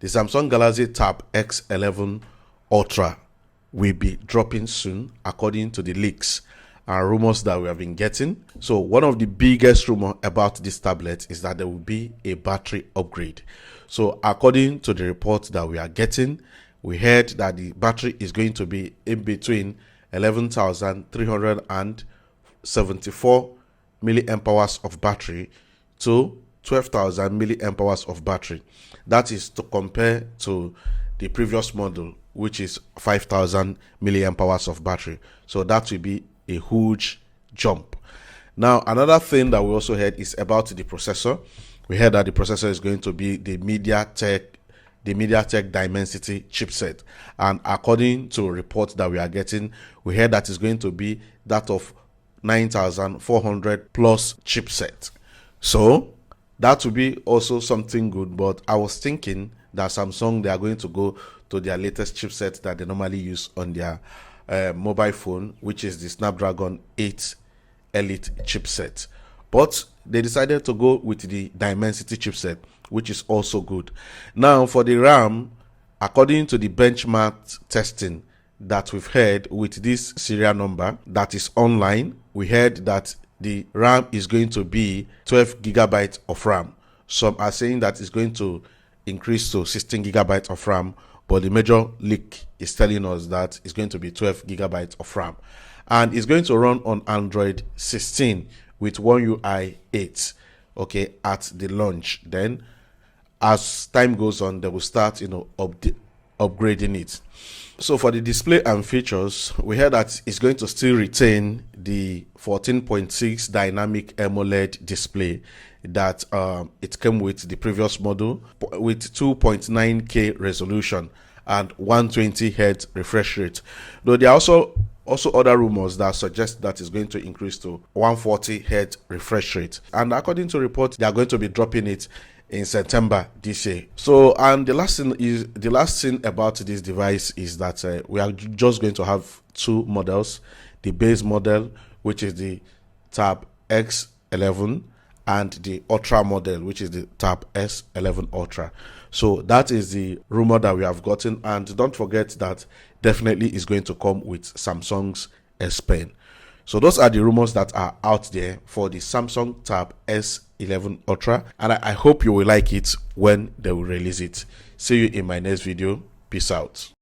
The Samsung Galaxy Tab S11 Ultra will be dropping soon, according to the leaks and rumors that we have been getting. So one of the biggest rumors about this tablet is that there will be a battery upgrade. So according to the reports that we are getting, we heard that the battery is going to be in between 11,374 milliamp hours of battery to 12,000 milliamp hours of battery. That is to compare to the previous model, which is 5,000 milliamp hours of battery. So that will be a huge jump. Now, another thing that we also heard is about the processor. We heard that the processor is going to be the MediaTek Dimensity chipset, and according to reports that we are getting, we heard that it's going to be that of 9,400 plus chipset. So that will be also something good, but I was thinking that Samsung, they are going to go to their latest chipset that they normally use on their mobile phone, which is the Snapdragon 8 Elite chipset. But they decided to go with the Dimensity chipset, which is also good. Now, for the RAM, according to the benchmark testing that we've heard with this serial number that is online, we heard that the RAM is going to be 12 gigabytes of RAM. Some are saying that it's going to increase to 16 gigabytes of RAM, but the major leak is telling us that it's going to be 12 gigabytes of RAM. And it's going to run on Android 16 with One UI 8, okay, at the launch. Then as time goes on, they will start, upgrading it. So for the display and features, we heard that it's going to still retain the 14.6 dynamic AMOLED display that it came with the previous model, with 2.9K resolution and 120 Hz refresh rate. Though there are also other rumors that suggest that it's going to increase to 140 Hz refresh rate. And according to reports, they are going to be dropping it in September this year. So, and the last thing about this device is that we are just going to have two models: the base model, which is the Tab S11, and the Ultra model, which is the Tab S11 Ultra. So that is the rumor that we have gotten, and don't forget that definitely is going to come with Samsung's S Pen. So those are the rumors that are out there for the Samsung Tab S11 Ultra, and I hope you will like it when they will release it. See you in my next video. Peace out.